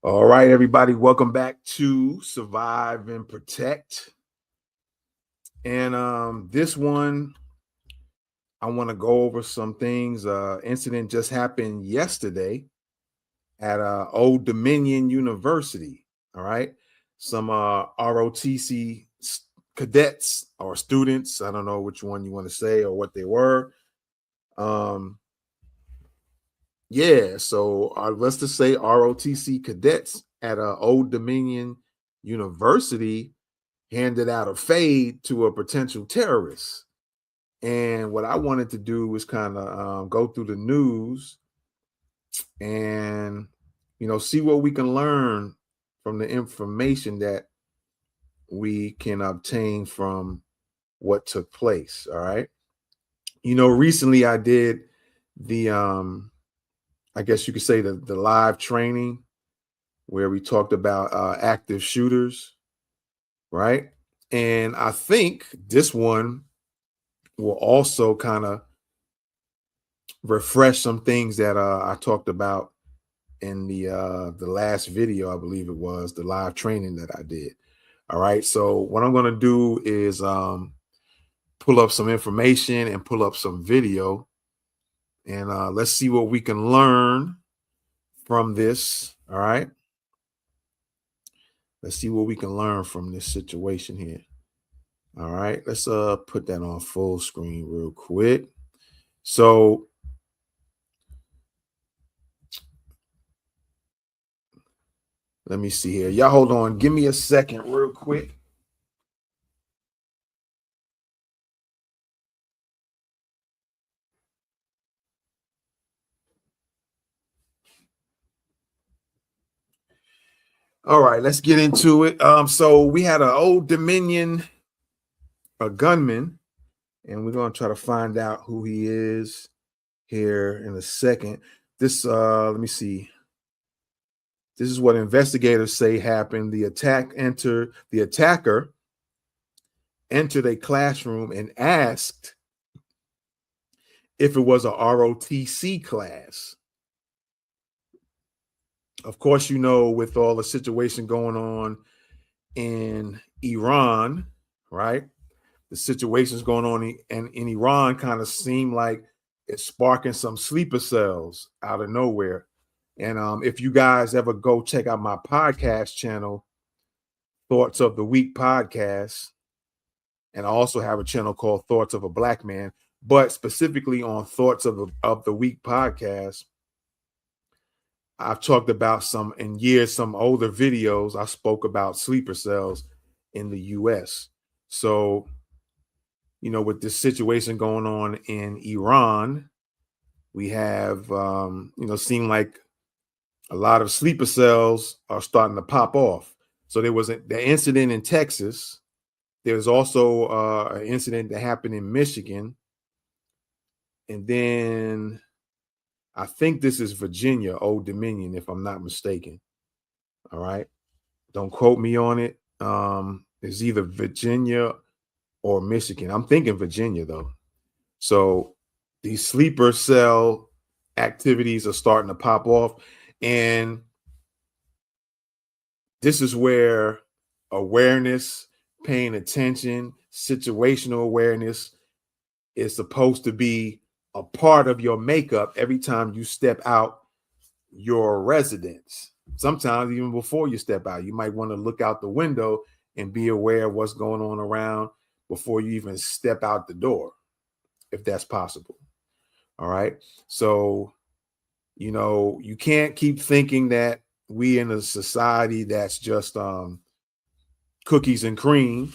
All right, everybody, welcome back to Survive and Protect. And this one, I want to go over some things. Incident just happened yesterday at Old Dominion University. All right, some ROTC cadets or students. I don't know which one you want to say or what they were. Yeah, so let's just say ROTC cadets at Old Dominion University handed out a fade to a potential terrorist. And what I wanted to do was kind of go through the news and, see what we can learn from the information that we can obtain from what took place. All right. Recently I did the, I guess you could say the live training where we talked about active shooters, right? And I think this one will also kind of refresh some things that I talked about in the last video, I believe it was the live training that I did. All right. So what I'm going to do is pull up some information and pull up some video, and let's see what we can learn from this. All right. Let's see what we can learn from this situation here. All right, let's put that on full screen real quick. So let me see here. Y'all hold on. Give me a second real quick. All right, let's get into it. So we had an Old Dominion, a gunman, and we're going to try to find out who he is here in a second. This, let me see. This is what investigators say happened. The attacker entered a classroom and asked if it was a ROTC class. Of course, with all the situation going on in Iran, right? The situations going on in Iran kind of seem like it's sparking some sleeper cells out of nowhere. And if you guys ever go check out my podcast channel, Thoughts of the Week podcast, and I also have a channel called Thoughts of a Black Man, but specifically on Thoughts of the Week podcast, I've talked about some older videos. I spoke about sleeper cells in the US. So, with this situation going on in Iran, we have, seem like a lot of sleeper cells are starting to pop off. So there was the incident in Texas. There's also an incident that happened in Michigan. And then I think this is Virginia, Old Dominion, if I'm not mistaken. All right. Don't quote me on it. It's either Virginia or Michigan. I'm thinking Virginia, though. So these sleeper cell activities are starting to pop off. And this is where awareness, paying attention, situational awareness is supposed to be a part of your makeup every time you step out your residence. Sometimes even before you step out, you might want to look out the window and be aware of what's going on around before you even step out the door, if that's possible. All right. So, you can't keep thinking that we in a society that's just cookies and cream.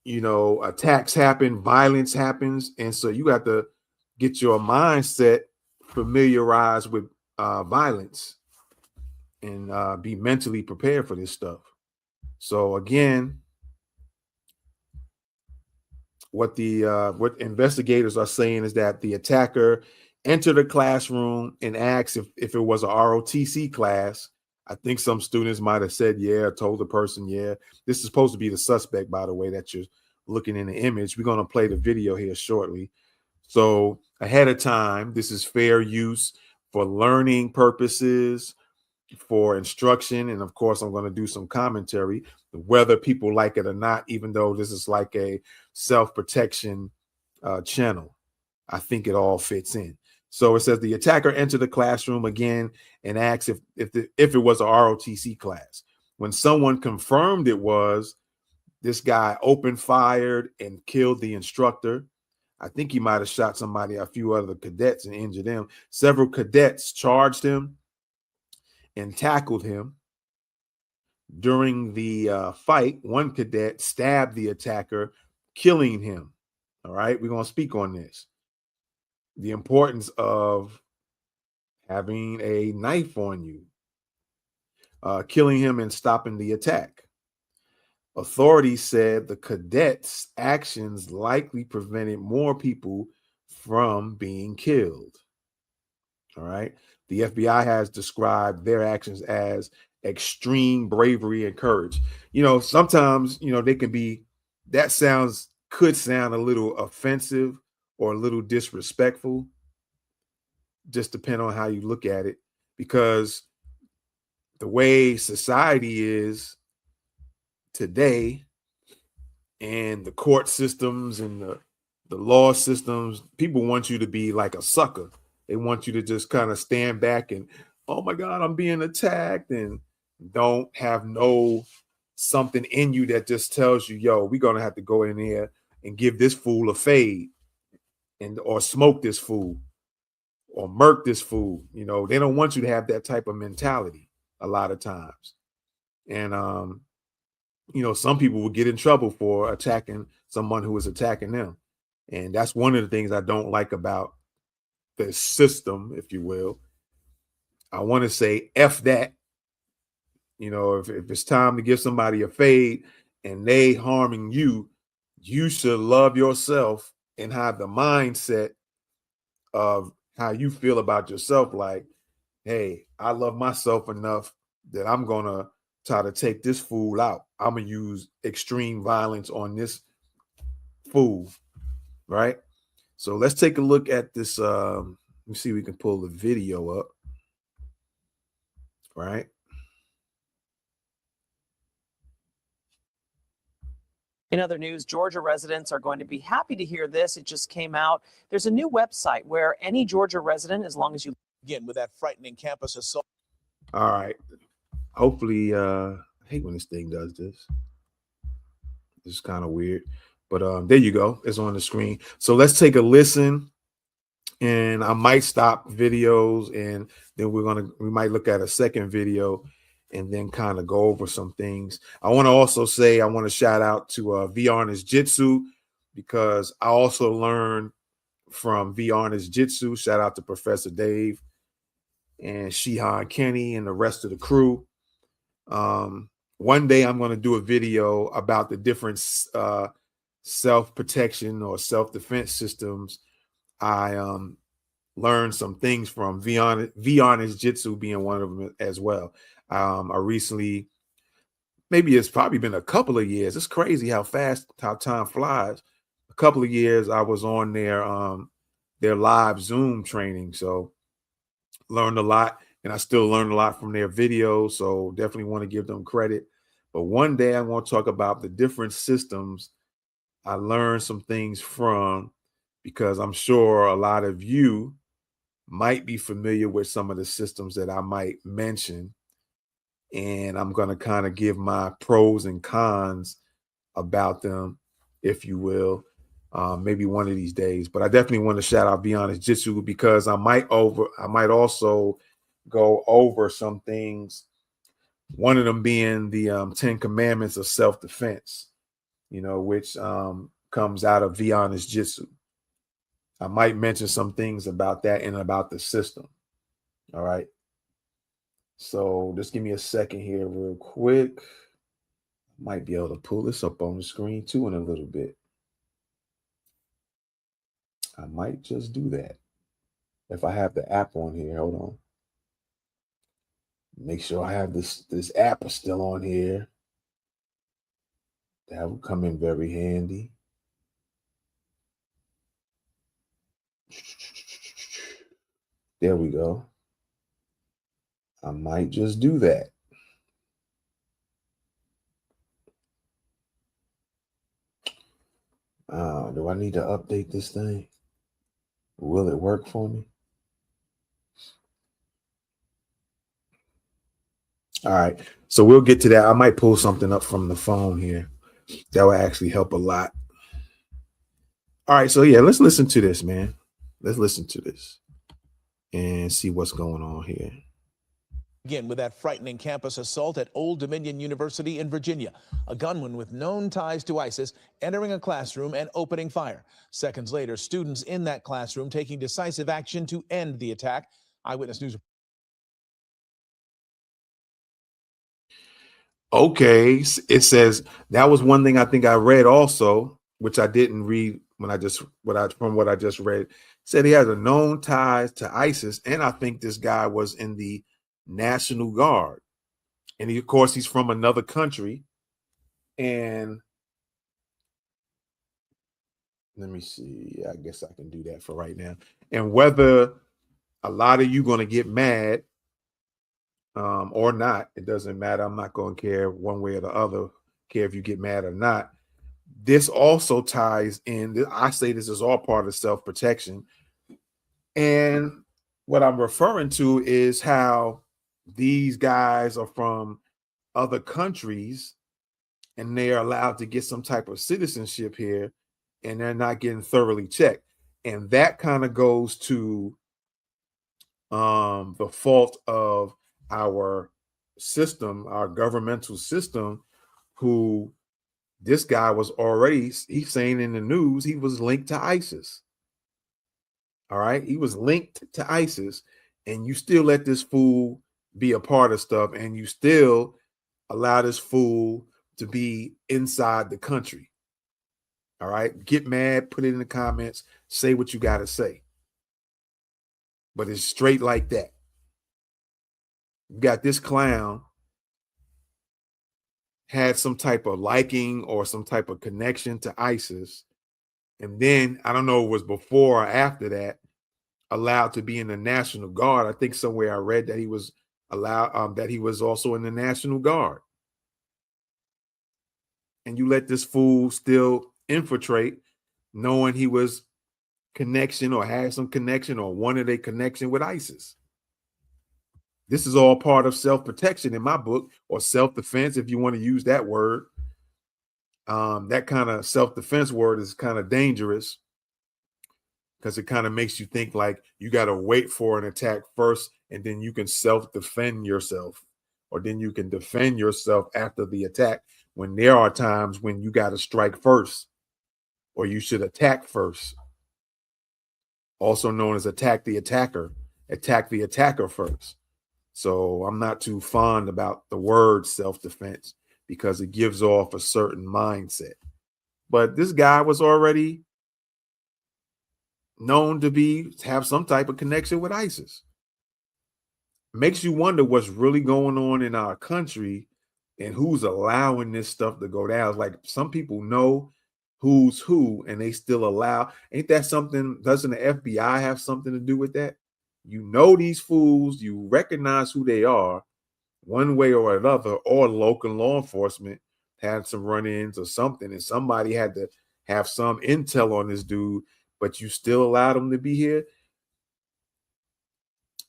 Attacks happen, violence happens. And so you have to get your mindset familiarized with violence and be mentally prepared for this stuff. So again, what investigators are saying is that the attacker entered a classroom and asked if it was a ROTC class. I think some students might have said, yeah, told the person, yeah. This is supposed to be the suspect, by the way, that you're looking in the image. We're going to play the video here shortly. So ahead of time, this is fair use for learning purposes. for instruction. And of course, I'm going to do some commentary, whether people like it or not, even though this is like a self-protection channel. I think it all fits in. So it says the attacker entered the classroom again and asked if it was a ROTC class. When someone confirmed it was, this guy opened fired and killed the instructor. I think he might have shot somebody, a few other cadets, and injured them. Several cadets charged him and tackled him. During the fight, one cadet stabbed the attacker, killing him. All right, we're going to speak on this. The importance of having a knife on you, killing him and stopping the attack. Authorities said the cadets' actions likely prevented more people from being killed. All right. The FBI has described their actions as extreme bravery and courage. Sometimes, they can be, that could sound a little offensive or a little disrespectful, just depending on how you look at it, because the way society is today and the court systems and the law systems, people want you to be like a sucker. They want you to just kind of stand back and, oh my God, I'm being attacked, and don't have something in you that just tells you, yo, we're going to have to go in there and give this fool a fade or smoke this fool or murk this fool. They don't want you to have that type of mentality a lot of times. And, some people will get in trouble for attacking someone who is attacking them. And that's one of the things I don't like about the system, if you will. I want to say F that. If it's time to give somebody a fade and they harming you, you should love yourself and have the mindset of how you feel about yourself. Like, hey, I love myself enough that I'm going to try to take this fool out. I'm going to use extreme violence on this fool, right? So let's take a look at this. Let me see if we can pull the video up, right? In other news, Georgia residents are going to be happy to hear this. It just came out. There's a new website where any Georgia resident, as long as you again with that frightening campus assault. All right. Hopefully, I hate when this thing does this. It's kind of weird, but there you go. It's on the screen. So let's take a listen, and I might stop videos, and then we might look at a second video and then kind of go over some things. I want to also say, I want to shout out to V-Arnest Jitsu, because I also learned from V-Arnest Jitsu. Shout out to Professor Dave and Shihan Kenny and the rest of the crew. One day I'm going to do a video about the different self-protection or self-defense systems. I learned some things from V-Arnest Jitsu being one of them as well. I recently, maybe it's probably been a couple of years. It's crazy how fast time flies. A couple of years I was on their live Zoom training. So learned a lot, and I still learn a lot from their videos. So definitely want to give them credit. But one day I want to talk about the different systems I learned some things from, because I'm sure a lot of you might be familiar with some of the systems that I might mention. And I'm going to kind of give my pros and cons about them, if you will, maybe one of these days. But I definitely want to shout out V-Arnest Jitsu, because I might also go over some things. One of them being the 10 Commandments of self-defense, which comes out of V-Arnest Jitsu. I might mention some things about that and about the system. All right. So just give me a second here real quick. Might be able to pull this up on the screen too in a little bit. I might just do that. If I have the app on here, hold on. Make sure I have this app is still on here. That will come in very handy. There we go. I might just do that. Do I need to update this thing? Will it work for me? All right. So we'll get to that. I might pull something up from the phone here. That will actually help a lot. All right. So yeah, let's listen to this, man. Let's listen to this and see what's going on here. Again, with that frightening campus assault at Old Dominion University in Virginia, a gunman with known ties to ISIS entering a classroom and opening fire. Seconds later, students in that classroom taking decisive action to end the attack. Eyewitness News. Okay, it says that was one thing I think I read also, which I didn't read when from what I just read. Said he has a known ties to ISIS, and I think this guy was in the National Guard, and of course he's from another country. And let me see. I guess I can do that for right now. And whether a lot of you going to get mad or not, it doesn't matter. I'm not going to care one way or the other. Care if you get mad or not. This also ties in. I say this is all part of self-protection. And what I'm referring to is how these guys are from other countries and they are allowed to get some type of citizenship here and they're not getting thoroughly checked. And that kind of goes to the fault of our system, our governmental system, who this guy was already, he's saying in the news, he was linked to ISIS. All right. He was linked to ISIS, and you still let this fool be a part of stuff, and you still allow this fool to be inside the country. All right. Get mad, put it in the comments, say what you got to say. But it's straight like that. You got this clown had some type of liking or some type of connection to ISIS. And then I don't know if it was before or after that, allowed to be in the National Guard. I think somewhere I read that he was allowed, that he was also in the National Guard. And you let this fool still infiltrate, knowing he was connection or had some connection or wanted a connection with ISIS. This is all part of self-protection in my book, or self-defense, if you want to use that word. That kind of self-defense word is kind of dangerous because it kind of makes you think like you got to wait for an attack first and then you can self-defend yourself, or then you can defend yourself after the attack, when there are times when you got to strike first, or you should attack first. Also known as attack the attacker first. So I'm not too fond about the word self-defense because it gives off a certain mindset. But this guy was already known to have some type of connection with ISIS. Makes you wonder what's really going on in our country and who's allowing this stuff to go down. It's like some people know who's who and they still allow. Ain't that something? Doesn't the FBI have something to do with that? You know these fools, you recognize who they are one way or another, or local law enforcement had some run-ins or something, and somebody had to have some intel on this dude, but you still allowed him to be here.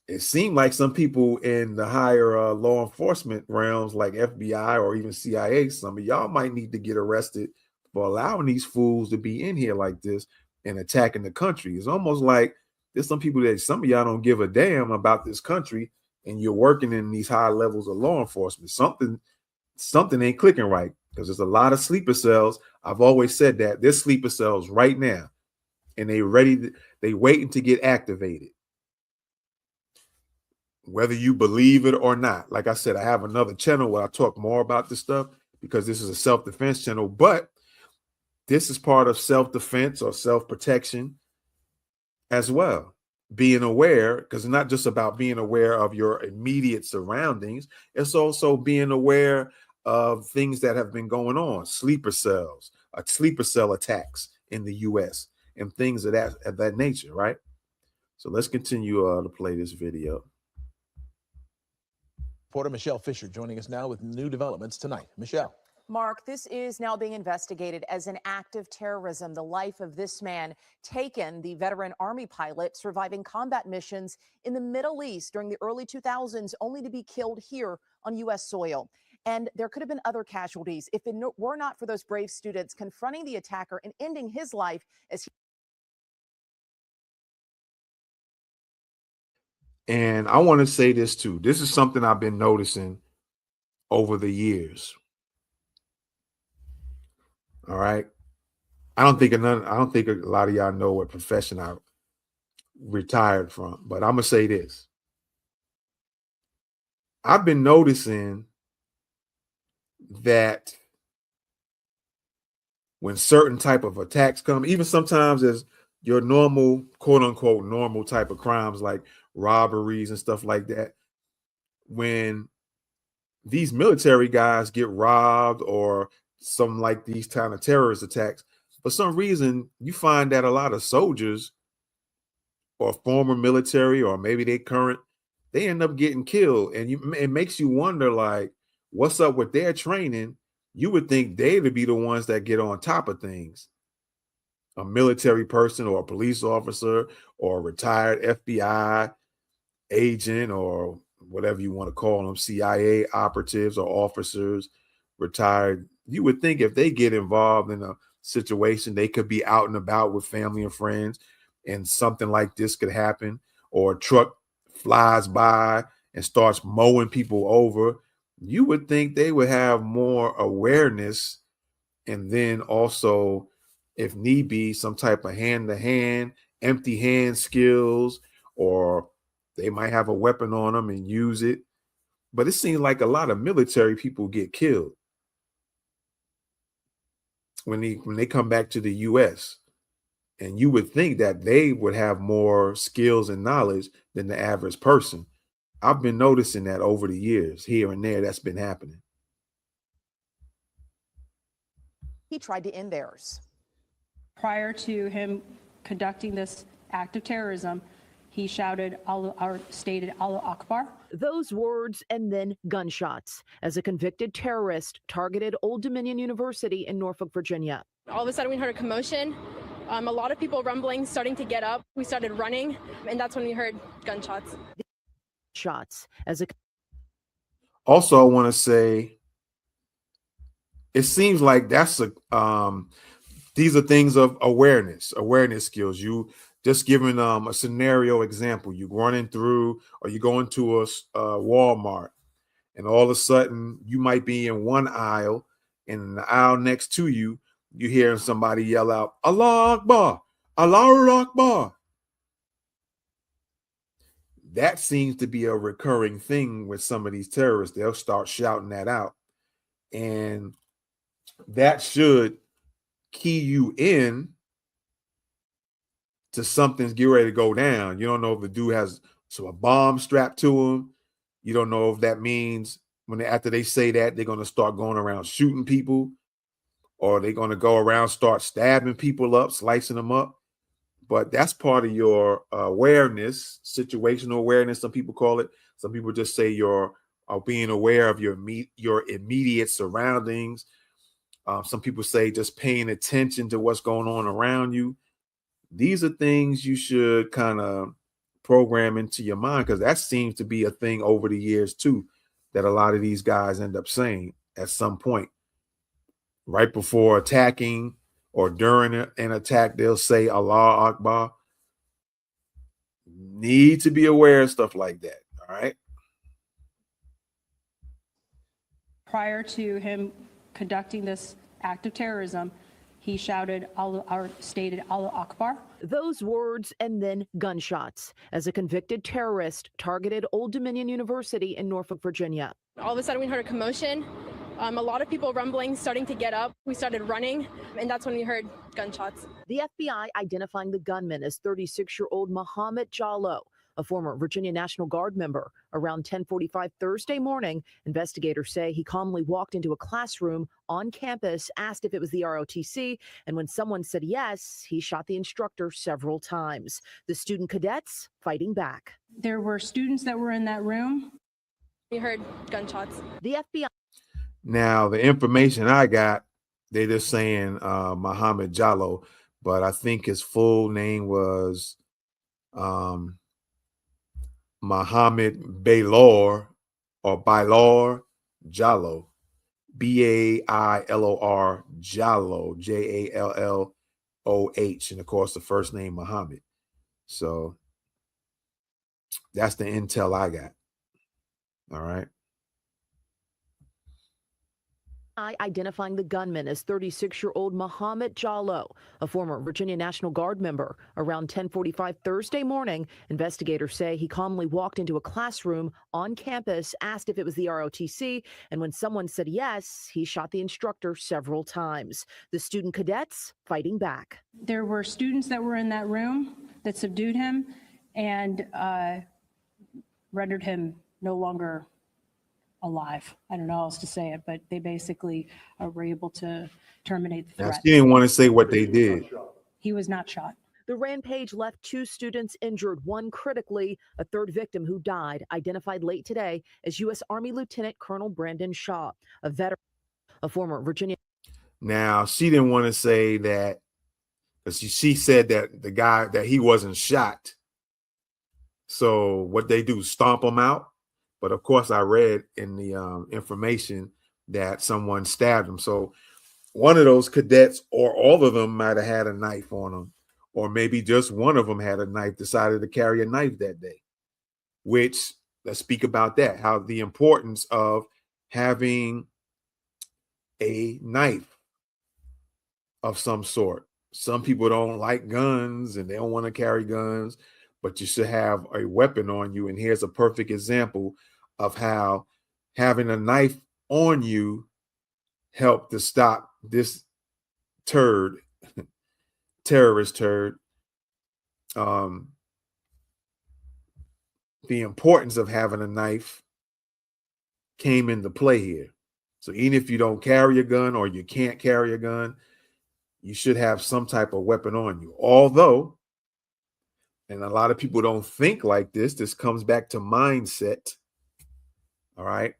It seemed like some people in the higher law enforcement realms, like FBI or even CIA, some of y'all might need to get arrested for allowing these fools to be in here like this and attacking the country. It's almost like there's some people that some of y'all don't give a damn about this country, and you're working in these high levels of law enforcement. Something ain't clicking right, because there's a lot of sleeper cells. I've always said that there's sleeper cells right now, and they waiting to get activated, whether you believe it or not. Like I said, I have another channel where I talk more about this stuff because this is a self-defense channel, but this is part of self-defense or self-protection as well. Being aware, because it's not just about being aware of your immediate surroundings, it's also being aware of things that have been going on, sleeper cell attacks in the US and things of that nature, right? So let's continue to play this video. Reporter Michelle Fisher joining us now with new developments tonight. Michelle. Mark, this is now being investigated as an act of terrorism. The life of this man taken, the veteran Army pilot surviving combat missions in the Middle East during the early 2000s, only to be killed here on U.S. soil. And there could have been other casualties if it were not for those brave students confronting the attacker and ending his life as he. And I want to say this too. This is something I've been noticing over the years. All right. I don't think a lot of y'all know what profession I retired from, but I'm gonna say this. I've been noticing that when certain type of attacks come, even sometimes as your normal, quote unquote, normal type of crimes like robberies and stuff like that, when these military guys get robbed or some like these kind of terrorist attacks, for some reason, you find that a lot of soldiers or former military or maybe they current, they end up getting killed. And it makes you wonder, like, what's up with their training? You would think they would be the ones that get on top of things. A military person or a police officer or a retired FBI agent or whatever you want to call them, CIA operatives or officers, retired. You would think if they get involved in a situation, they could be out and about with family and friends and something like this could happen, or a truck flies by and starts mowing people over. You would think they would have more awareness, and then also, if need be, some type of hand-to-hand, empty hand skills, or they might have a weapon on them and use it. But it seems like a lot of military people get killed when they come back to the U.S. And you would think that they would have more skills and knowledge than the average person. I've been noticing that over the years, here and there, that's been happening. He tried to end theirs. Prior to him conducting this act of terrorism, he shouted, stated, Allah Akbar. Those words and then gunshots as a convicted terrorist targeted Old Dominion University in Norfolk, Virginia. All of a sudden we heard a commotion. A lot of people rumbling, starting to get up. We started running, and that's when we heard gunshots. Shots as a. Also, I want to say, it seems like that's these are things of awareness skills. You just giving a scenario example. You running through, or you go into a Walmart, and all of a sudden you might be in one aisle, and in the aisle next to you, you hearing somebody yell out, Allah Akbar, Allah Akbar. That seems to be a recurring thing with some of these terrorists. They'll start shouting that out. And that should key you in to something's getting ready to go down. You don't know if the dude has a bomb strapped to him. You don't know if that means after they say that, they're going to start going around shooting people, or they're going to go around, start stabbing people up, slicing them up. But that's part of your awareness, situational awareness, some people call it. Some people just say you're being aware of your immediate surroundings. Some people say just paying attention to what's going on around you. These are things you should kind of program into your mind, because that seems to be a thing over the years too, that a lot of these guys end up saying at some point. Right before attacking or during an attack, they'll say Allah Akbar. Need to be aware of stuff like that. All right. Prior to him conducting this act of terrorism, he shouted, stated, Allah Akbar. Those words and then gunshots as a convicted terrorist targeted Old Dominion University in Norfolk, Virginia. All of a sudden we heard a commotion. A lot of people rumbling, starting to get up. We started running, and that's when we heard gunshots. The FBI identifying the gunman as 36-year-old Muhammad Jallo, a former Virginia National Guard member. Around 10:45 Thursday morning, investigators say he calmly walked into a classroom on campus, asked if it was the ROTC, and when someone said yes, he shot the instructor several times. The student cadets fighting back. There were students that were in that room. we heard gunshots. The FBI. Now, the information I got, they're just saying Muhammad Jallo, but I think his full name was Muhammad Bailor or Bailor Jallo, Bailor Jallo, Jalloh, and of course the first name Muhammad. So that's the intel I got. All right. Identifying the gunman as 36-year-old Muhammad Jallo, a former Virginia National Guard member. Around 10:45 Thursday morning, investigators say he calmly walked into a classroom on campus, asked if it was the ROTC, and when someone said yes, he shot the instructor several times. The student cadets fighting back. There were students that were in that room that subdued him and rendered him no longer alive. I don't know how else to say it, but they basically were able to terminate the Now, threat. she didn't want to say what they did. He was not shot. The rampage left 2 students injured, one critically. A third victim who died, identified late today as U.S. Army Lieutenant Colonel Brandon Shaw, a veteran, a former Virginia. Now, she didn't want to say that because she said that the guy, that he wasn't shot. So what they do, stomp him out. But of course, I read in the information that someone stabbed him. So one of those cadets or all of them might have had a knife on them, or maybe just one of them had a knife, decided to carry a knife that day, which let's speak about that, how the importance of having a knife of some sort. Some people don't like guns and they don't want to carry guns, but you should have a weapon on you. And here's a perfect example of how having a knife on you helped to stop this terrorist turd. The importance of having a knife came into play here. So even if you don't carry a gun or you can't carry a gun, you should have some type of weapon on you. Although, and a lot of people don't think like this comes back to mindset. All right.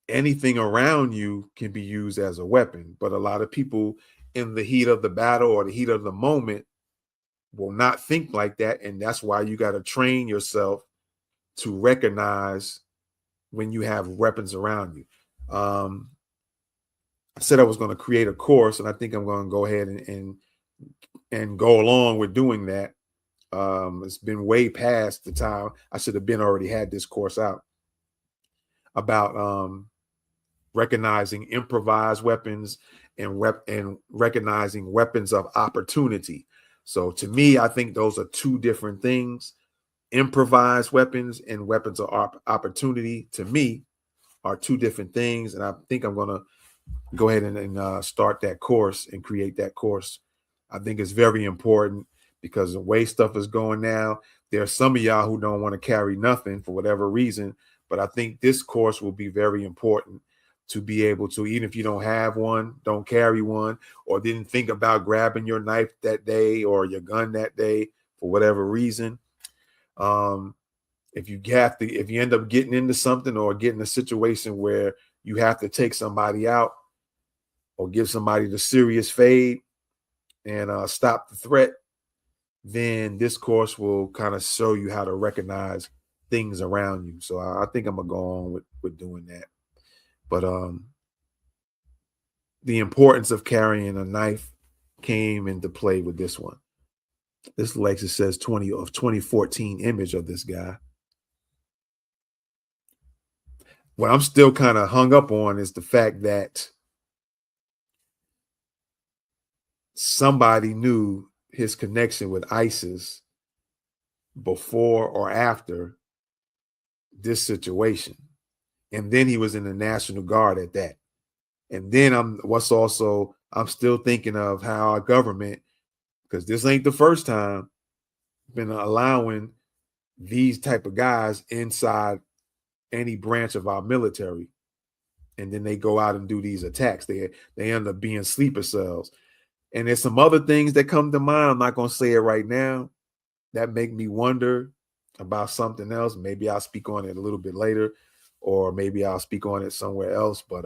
Anything around you can be used as a weapon, but a lot of people in the heat of the battle or the heat of the moment will not think like that. And that's why you got to train yourself to recognize when you have weapons around you. I said I was going to create a course, and I think I'm going to go ahead and go along with doing that. It's been way past the time I should have been already had this course out about recognizing improvised weapons and recognizing weapons of opportunity. So to me, I think those are two different things. Improvised weapons and weapons of opportunity, to me, are two different things. And I think I'm going to go ahead and start that course and create that course. I think it's very important because the way stuff is going now, there are some of y'all who don't want to carry nothing for whatever reason. But I think this course will be very important to be able to, even if you don't have one, don't carry one, or didn't think about grabbing your knife that day or your gun that day for whatever reason. If you end up getting into something or getting a situation where you have to take somebody out or give somebody the serious fade and stop the threat, then this course will kind of show you how to recognize things around you. So I think I'm gonna go on with doing that. But the importance of carrying a knife came into play with this one. This Lexus says 2014 image of this guy. What I'm still kind of hung up on is the fact that somebody knew his connection with ISIS before or after this situation. And then he was in the National Guard at that. And then I'm still thinking of how our government, because this ain't the first time, been allowing these type of guys inside any branch of our military. And then they go out and do these attacks. They end up being sleeper cells. And there's some other things that come to mind. I'm not going to say it right now. That make me wonder about something else. Maybe I'll speak on it a little bit later. or maybe I'll speak on it somewhere else. But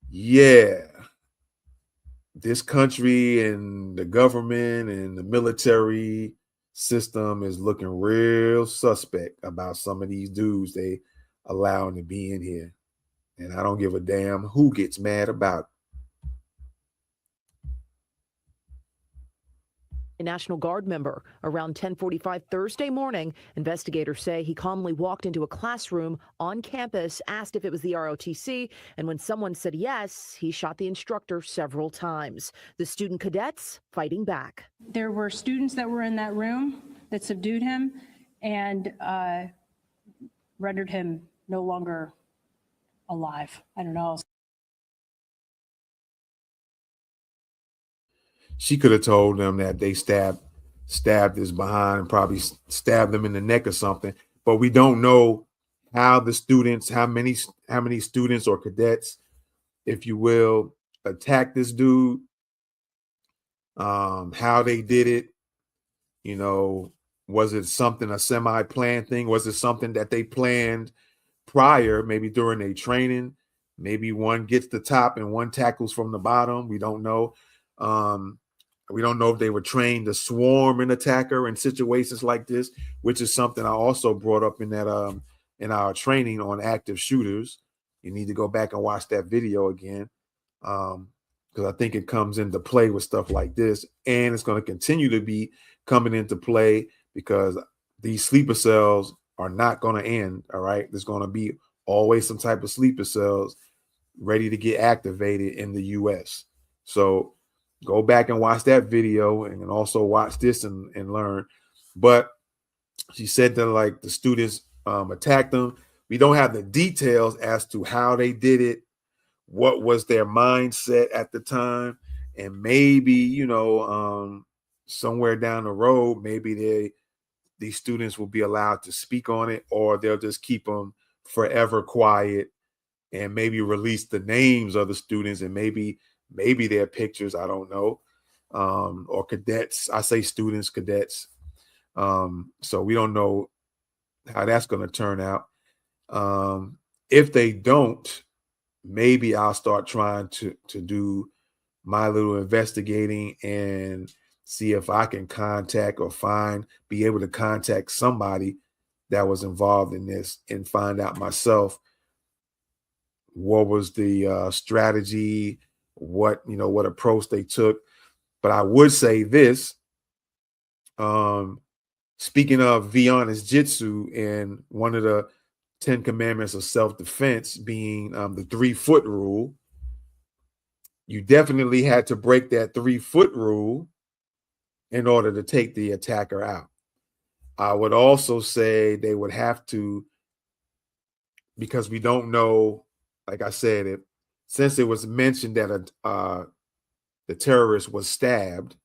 yeah, this country and the government and the military system is looking real suspect about some of these dudes they allowing to be in here. And I don't give a damn who gets mad about it. A National Guard member. Around 10:45 Thursday morning, investigators say he calmly walked into a classroom on campus, asked if it was the ROTC, and when someone said yes, he shot the instructor several times. The student cadets fighting back. There were students that were in that room that subdued him and rendered him no longer alive. I don't know. She could have told them that they stabbed his behind and probably stabbed him in the neck or something. But we don't know how the students, how many students or cadets, if you will, attacked this dude. How they did it. You know, was it something, a semi-planned thing? Was it something that they planned prior, maybe during their training? Maybe one gets the top and one tackles from the bottom. We don't know. We don't know if they were trained to swarm an attacker in situations like this, which is something I also brought up in that in our training on active shooters. You need to go back and watch that video again, because I think it comes into play with stuff like this, and it's going to continue to be coming into play because these sleeper cells are not going to end. All right, there's going to be always some type of sleeper cells ready to get activated in the U.S. So go back and watch that video and also watch this and learn. But she said that like the students attacked them. We don't have the details as to how they did it, what was their mindset at the time, and maybe, you know, somewhere down the road, maybe these students will be allowed to speak on it, or they'll just keep them forever quiet and maybe release the names of the students and maybe their pictures, I don't know, or cadets. I say students, cadets. So we don't know how that's going to turn out. If they don't, maybe I'll start trying to do my little investigating and see if I can contact or be able to contact somebody that was involved in this and find out myself what was the strategy, what approach they took. But I would say this, speaking of Vianna's Jitsu and one of the 10 commandments of self-defense being the 3-foot rule, you definitely had to break that 3-foot rule in order to take the attacker out. I would also say they would have to, because we don't know, like I said, since it was mentioned that the terrorist was stabbed,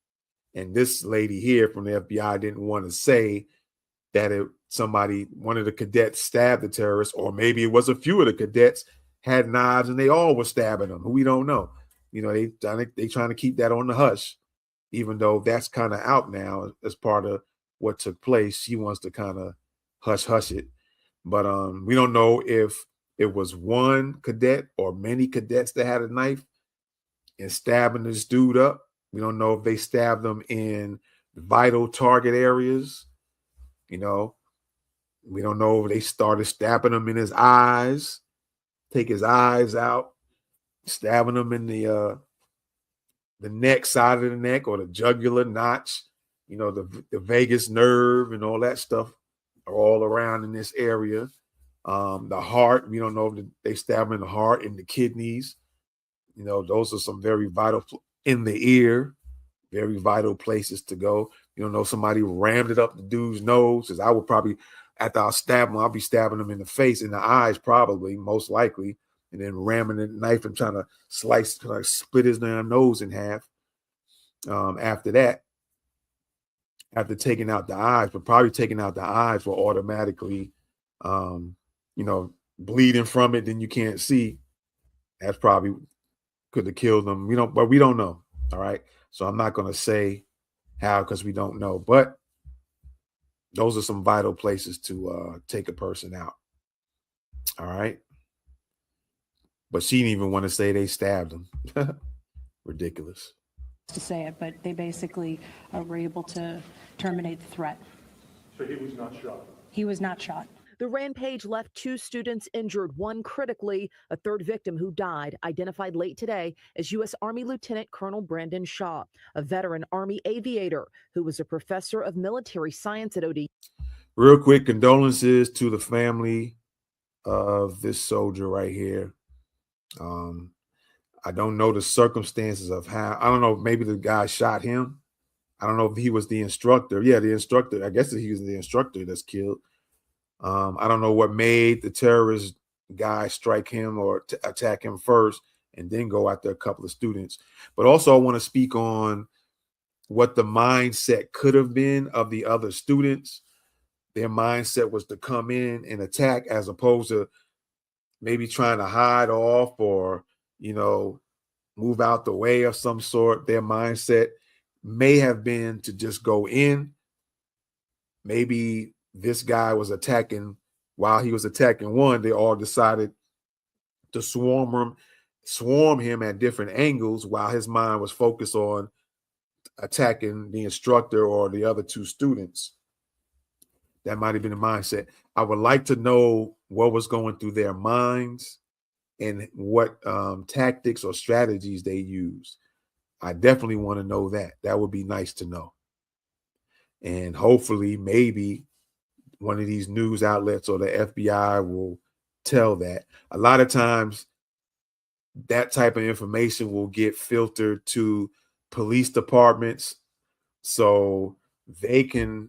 and this lady here from the FBI didn't want to say that one of the cadets stabbed the terrorist, or maybe it was a few of the cadets had knives and they all were stabbing them. We don't know. You know, they trying to keep that on the hush, even though that's kind of out now as part of what took place. She wants to kind of hush it. But we don't know if it was one cadet or many cadets that had a knife and stabbing this dude up. We don't know if they stabbed them in vital target areas. You know, we don't know if they started stabbing him in his eyes, take his eyes out, stabbing him in the neck, side of the neck, or the jugular notch, you know, the vagus nerve and all that stuff are all around in this area. The heart, we don't know if they stab him in the heart, in the kidneys. You know, those are some very vital, in the ear, very vital places to go. You don't know, somebody rammed it up the dude's nose, because I would probably, after I'll stab him, I'll be stabbing him in the face, in the eyes, probably, most likely, and then ramming the knife and trying to split his damn nose in half. After that, after taking out the eyes, but probably taking out the eyes will automatically, you know, bleeding from it, then you can't see. That's probably could have killed them. But we don't know. All right. So I'm not going to say how, because we don't know. But those are some vital places to take a person out. All right. But she didn't even want to say they stabbed him. Ridiculous. To say it, but they basically were able to terminate the threat. So he was not shot? He was not shot. The rampage left 2 students injured, one critically. A third victim who died, identified late today as U.S. Army Lieutenant Colonel Brandon Shaw, a veteran Army aviator who was a professor of military science at ODU. Real quick, condolences to the family of this soldier right here. I don't know the circumstances of how. I don't know, maybe the guy shot him. I don't know if he was the instructor. Yeah, the instructor. I guess he was the instructor that's killed. I don't know what made the terrorist guy strike him or attack him first and then go after a couple of students. But also I want to speak on what the mindset could have been of the other students. Their mindset was to come in and attack as opposed to maybe trying to hide off or, you know, move out the way of some sort. Their mindset may have been to just go in. Maybe this guy was attacking while he was attacking one. They all decided to swarm him at different angles while his mind was focused on attacking the instructor or the other 2 students. That might have been the mindset. I would like to know what was going through their minds and what tactics or strategies they used. I definitely want to know that. That would be nice to know. And hopefully, maybe one of these news outlets or the FBI will tell that. A lot of times, that type of information will get filtered to police departments so they can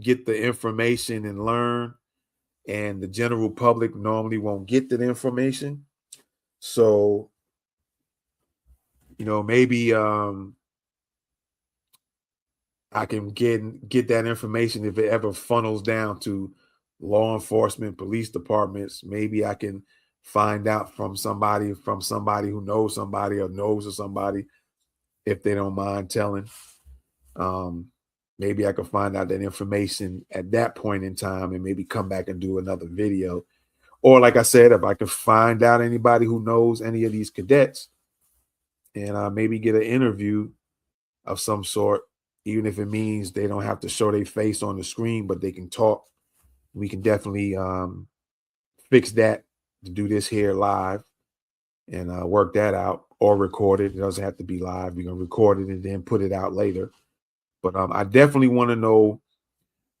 get the information and learn, and the general public normally won't get that information. So, you know, maybe I can get that information if it ever funnels down to law enforcement, police departments. Maybe I can find out from somebody who knows somebody or knows of somebody, if they don't mind telling. Maybe I can find out that information at that point in time and maybe come back and do another video. Or like I said, if I can find out anybody who knows any of these cadets and maybe get an interview of some sort, even if it means they don't have to show their face on the screen, but they can talk. We can definitely fix that to do this here live and work that out, or record it. It doesn't have to be live. We're going to record it and then put it out later. But I definitely want to know,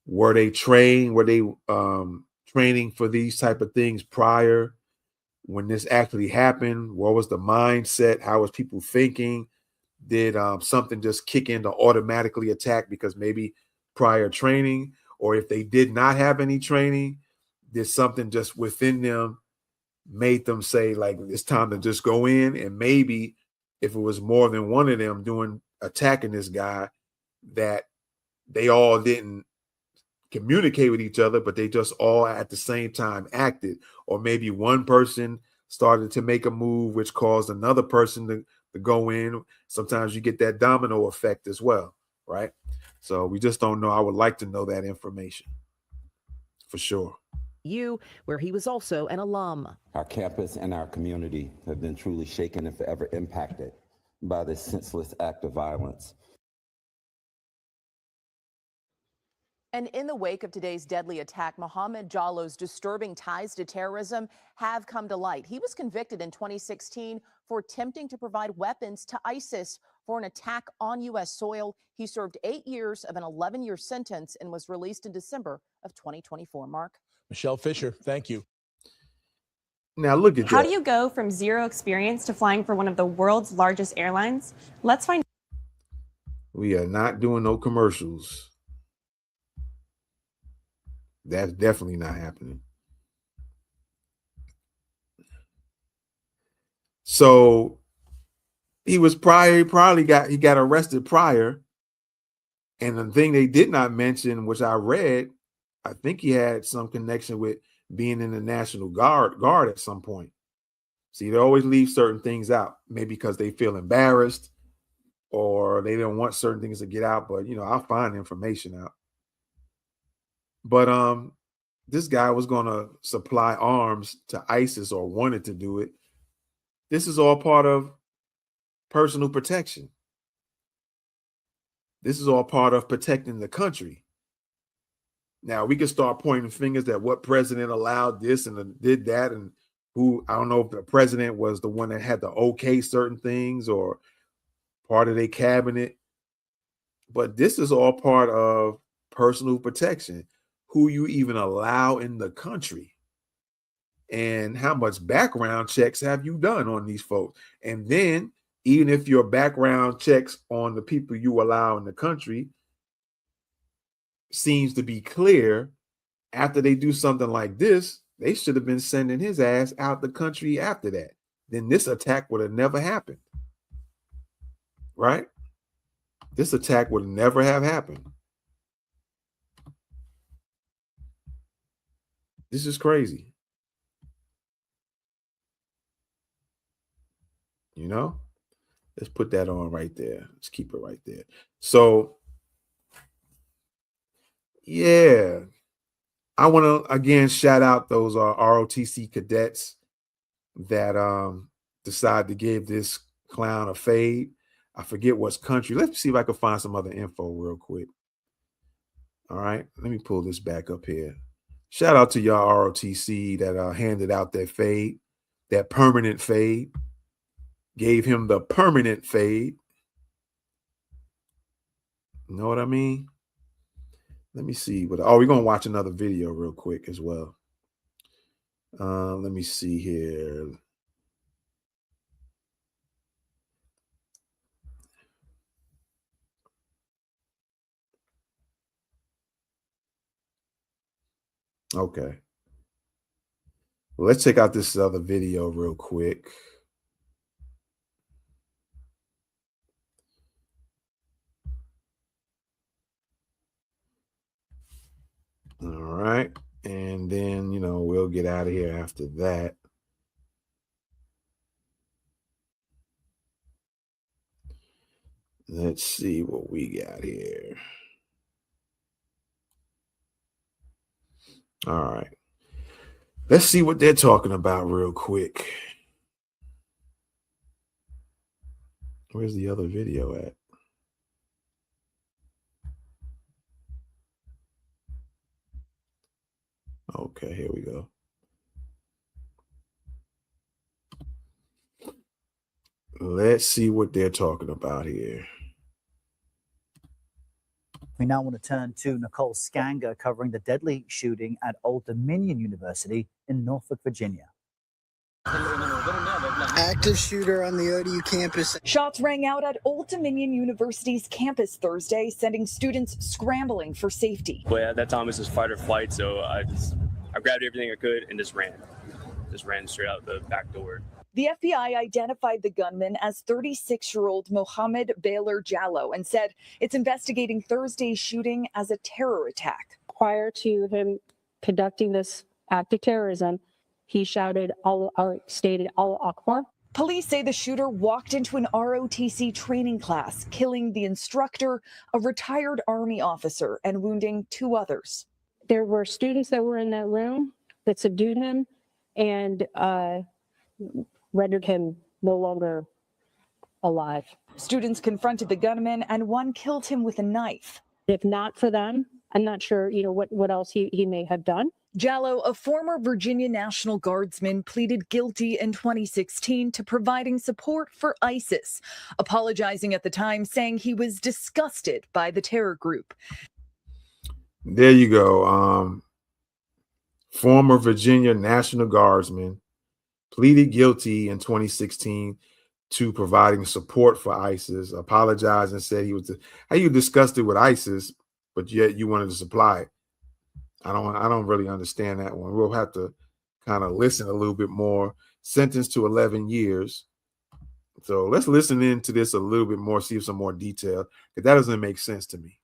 were they trained? Were they training for these type of things prior when this actually happened? What was the mindset? How was people thinking? Did something just kick in to automatically attack because maybe prior training? Or if they did not have any training, did something just within them made them say, like, it's time to just go in? And maybe if it was more than one of them attacking this guy, that they all didn't communicate with each other, but they just all at the same time acted. Or maybe one person started to make a move, which caused another person to go in. Sometimes you get that domino effect as well, right? So we just don't know. I would like to know that information for sure. Where he was also an alum. Our campus and our community have been truly shaken and forever impacted by this senseless act of violence. And in the wake of today's deadly attack, Mohammed Jallo's disturbing ties to terrorism have come to light. He was convicted in 2016 for attempting to provide weapons to ISIS for an attack on U.S. soil. He served 8 years of an 11-year sentence and was released in December of 2024. Mark? Michelle Fisher, thank you. Now look at How that. do you go from zero experience to flying for one of the world's largest airlines? Let's find. We are not doing no commercials. That's definitely not happening. So he got arrested prior. And the thing they did not mention, which I read, I think he had some connection with being in the National Guard at some point. See, they always leave certain things out, maybe because they feel embarrassed or they don't want certain things to get out. But, you know, I'll find information out. But this guy was going to supply arms to ISIS or wanted to do it. This is all part of personal protection. This is all part of protecting the country. Now, we can start pointing fingers at what president allowed this and did that, and who, I don't know if the president was the one that had to okay certain things or part of their cabinet. But this is all part of personal protection, who you even allow in the country, and how much background checks have you done on these folks. And then even if your background checks on the people you allow in the country seems to be clear, after they do something like this, they should have been sending his ass out the country after that. Then this attack would have never happened, right? This attack would never have happened. This is crazy. You know? Let's put that on right there. Let's keep it right there. So, yeah. I want to, again, shout out those ROTC cadets that decide to give this clown a fade. I forget what's country. Let's see if I can find some other info real quick. All right. Let me pull this back up here. Shout out to y'all ROTC that handed out that fade, that permanent fade. Gave him the permanent fade. You know what I mean? Let me see. We're going to watch another video real quick as well. Let me see here. Okay. Well, let's check out this other video real quick. All right. And then, we'll get out of here after that. Let's see what we got here. All right. Let's see what they're talking about real quick. Where's the other video at? Okay, here we go. Let's see what they're talking about here. We now want to turn to Nicole Skanger covering the deadly shooting at Old Dominion University in Norfolk, Virginia. Active shooter on the ODU campus. Shots rang out at Old Dominion University's campus Thursday, sending students scrambling for safety. But at that time, it was just fight or flight, so I grabbed everything I could and just ran straight out the back door. The FBI identified the gunman as 36-year-old Mohammed Baylor Jallo and said it's investigating Thursday's shooting as a terror attack. Prior to him conducting this act of terrorism, he stated Allah Akbar. Police say the shooter walked into an ROTC training class, killing the instructor, a retired Army officer, and wounding 2 others. There were students that were in that room that subdued him and rendered him no longer alive. Students confronted the gunman and one killed him with a knife. If not for them, I'm not sure, what else he may have done. Jallo, a former Virginia National Guardsman, pleaded guilty in 2016 to providing support for ISIS, apologizing at the time, saying he was disgusted by the terror group. There you go. Former Virginia National Guardsman pleaded guilty in 2016 to providing support for ISIS, apologized and said how you disgusted with ISIS, but yet you wanted to supply it. I don't really understand that one. We'll have to kind of listen a little bit more. Sentenced to 11 years. So let's listen into this a little bit more, see some more detail, because that doesn't make sense to me.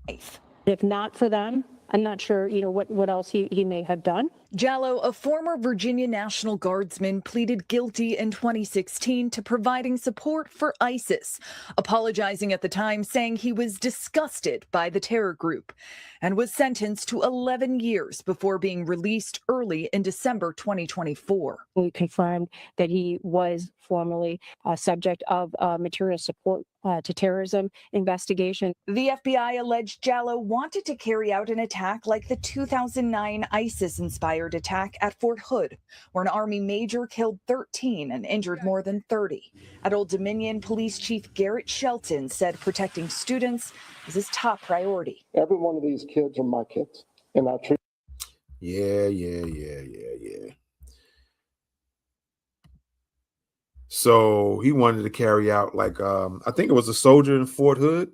If not for them, I'm not sure, what else he may have done. Jallo, a former Virginia National Guardsman, pleaded guilty in 2016 to providing support for ISIS, apologizing at the time, saying he was disgusted by the terror group, and was sentenced to 11 years before being released early in December 2024. We confirmed that he was formerly a subject of material support to terrorism investigation. The FBI alleged Jallo wanted to carry out an attack like the 2009 ISIS-inspired attack at Fort Hood, where an Army major killed 13 and injured more than 30. At Old Dominion, Police Chief Garrett Shelton said protecting students is his top priority. Every one of these kids are my kids, and I treat. Yeah. So he wanted to carry out like I think it was a soldier in Fort Hood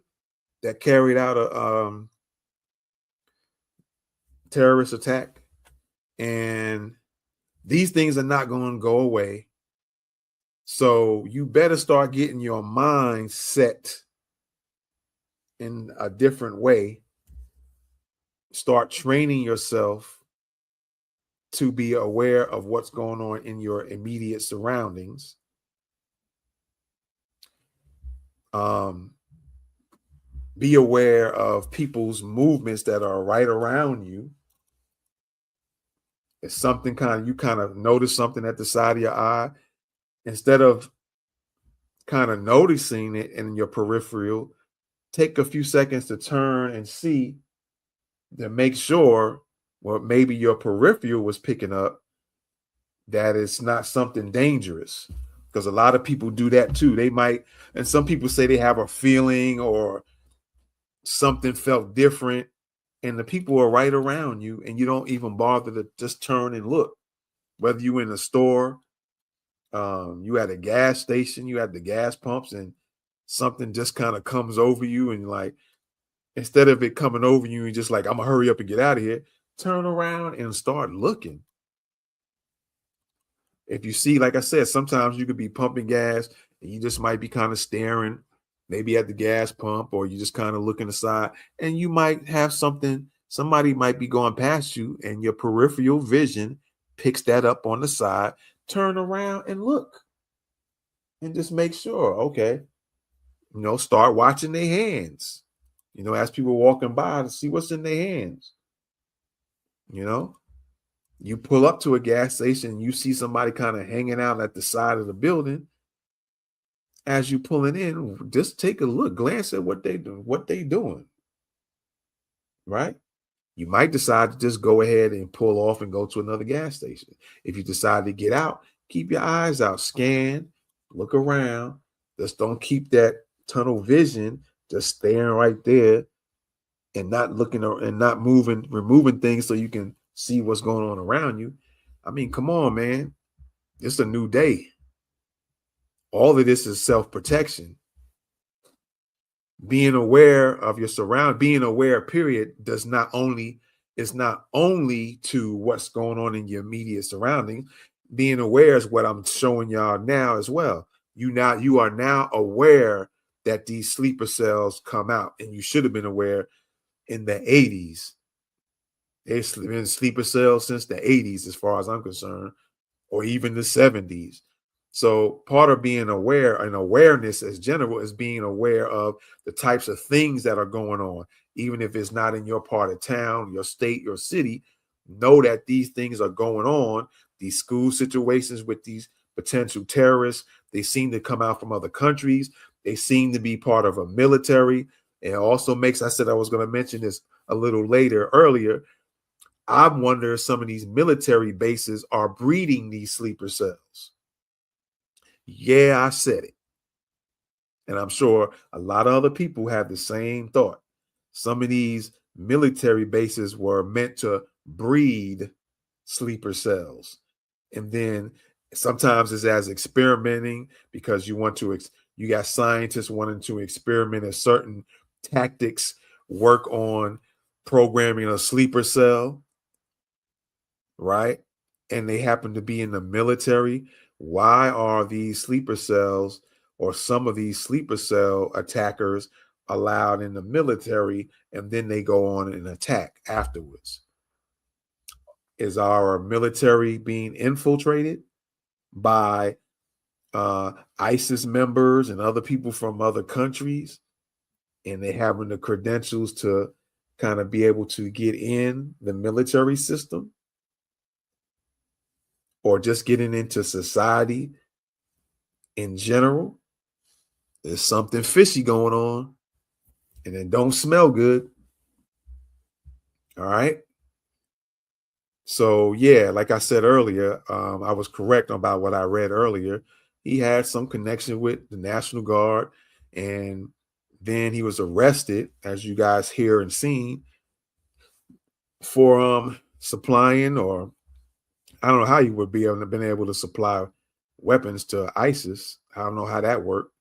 that carried out a terrorist attack, and these things are not going to go away. So you better start getting your mind set in a different way. Start training yourself to be aware of what's going on in your immediate surroundings. Be aware of people's movements that are right around you. It's something you kind of notice something at the side of your eye, instead of kind of noticing it in your peripheral, take a few seconds to turn and see, to make sure what maybe your peripheral was picking up, that it's not something dangerous. Because a lot of people do that too. They might, and some people say they have a feeling or something felt different, and the people are right around you, and you don't even bother to just turn and look. Whether you in a store, you at a gas station, you at the gas pumps, and something just kind of comes over you, and like, instead of it coming over you and just like, I'm gonna hurry up and get out of here, turn around and start looking. If you see, like I said, sometimes you could be pumping gas and you just might be kind of staring, maybe at the gas pump, or you just kind of looking aside, and you might have somebody might be going past you, and your peripheral vision picks that up on the side. Turn around and look and just make sure, okay, start watching their hands, as people walking by, to see what's in their hands. You pull up to a gas station, you see somebody kind of hanging out at the side of the building. As you pulling in, just take a look, glance at what they doing, right? You might decide to just go ahead and pull off and go to another gas station. If you decide to get out, keep your eyes out, scan, look around. Just don't keep that tunnel vision just staring right there and not looking and not removing things so you can see what's going on around you. I mean, come on, man. It's a new day. All of this is self-protection. Being aware of your surroundings, being aware, period, is not only to what's going on in your immediate surroundings. Being aware is what I'm showing y'all now as well. You are now aware that these sleeper cells come out, and you should have been aware in the 80s. They've been sleeper cells since the 80s, as far as I'm concerned, or even the 70s. So part of being aware, and awareness as general, is being aware of the types of things that are going on. Even if it's not in your part of town, your state, your city, know that these things are going on. These school situations with these potential terrorists, they seem to come out from other countries. They seem to be part of a military. It also makes, I said I was going to mention this a little earlier. I wonder if some of these military bases are breeding these sleeper cells. Yeah, I said it. And I'm sure a lot of other people have the same thought. Some of these military bases were meant to breed sleeper cells. And then sometimes it's as experimenting, because you got scientists wanting to experiment at certain tactics, work on programming a sleeper cell, right? And they happen to be in the military. Why are these sleeper cells, or some of these sleeper cell attackers, allowed in the military, and then they go on and attack afterwards? is our military being infiltrated by ISIS members and other people from other countries, and they having the credentials to kind of be able to get in the military system or just getting into society in general. There's something fishy going on, and it don't smell good. All right. So yeah, like I said earlier, I was correct about what I read earlier. He had some connection with the National Guard, and then he was arrested, as you guys hear and seen, for supplying, or I don't know how you would be able to supply weapons to ISIS. I don't know how that worked.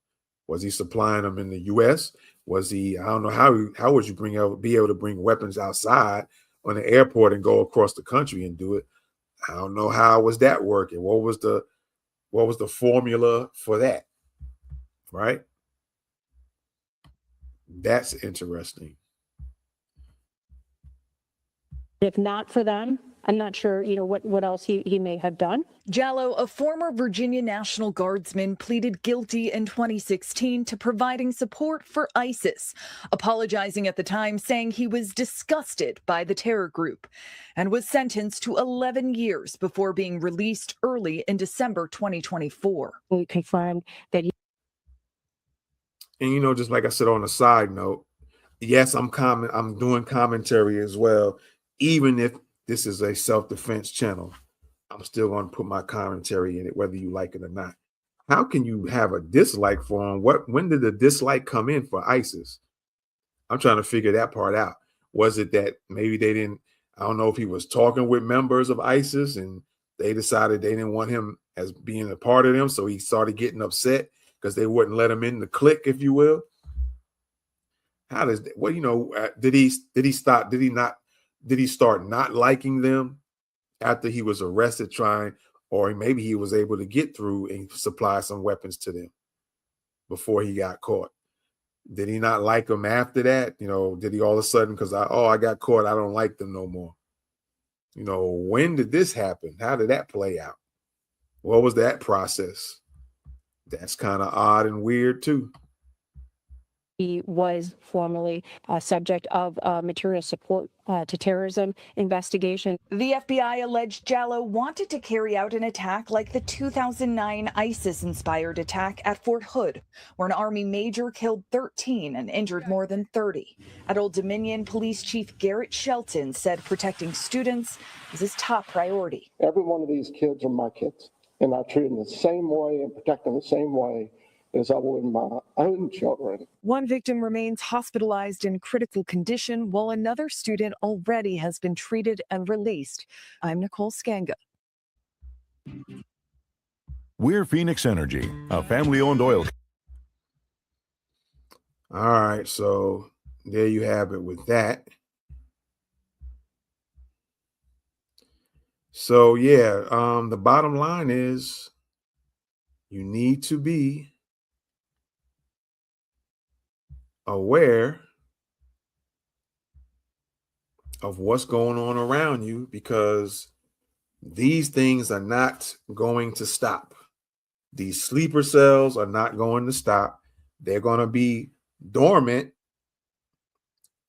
Was he supplying them in the U.S.? Was he? I don't know how would you be able to bring weapons outside on the airport and go across the country and do it? I don't know how was that working. What was the formula for that? Right? That's interesting. If not for them, I'm not sure, what else he may have done. Jallo, a former Virginia National Guardsman, pleaded guilty in 2016 to providing support for ISIS, apologizing at the time, saying he was disgusted by the terror group, and was sentenced to 11 years before being released early in December 2024. We confirmed that he. And just like I said on a side note, yes, I'm doing commentary as well, even if this is a self-defense channel. I'm still going to put my commentary in it, whether you like it or not. How can you have a dislike for him? When did the dislike come in for ISIS? I'm trying to figure that part out. Was it that maybe they didn't, I don't know if he was talking with members of ISIS and they decided they didn't want him as being a part of them, so he started getting upset because they wouldn't let him in the clique, if you will? How does that, did he start not liking them after he was arrested or maybe he was able to get through and supply some weapons to them before he got caught? Did he not like them after that? Did he all of a sudden, because I got caught, I don't like them no more? When did this happen? How did that play out? What was that process? That's kind of odd and weird too. He was formerly subject of material support to terrorism investigation. The FBI alleged Jallo wanted to carry out an attack like the 2009 ISIS-inspired attack at Fort Hood, where an Army major killed 13 and injured more than 30. At Old Dominion, Police Chief Garrett Shelton said protecting students is his top priority. Every one of these kids are my kids, and I treat them the same way and protect them the same way as I would my own children. One victim remains hospitalized in critical condition, while another student already has been treated and released. I'm Nicole Skanga. We're Phoenix Energy, a family-owned oil. All right, so there you have it with that. So yeah, the bottom line is you need to be aware of what's going on around you, because these things are not going to stop. These sleeper cells are not going to stop. They're going to be dormant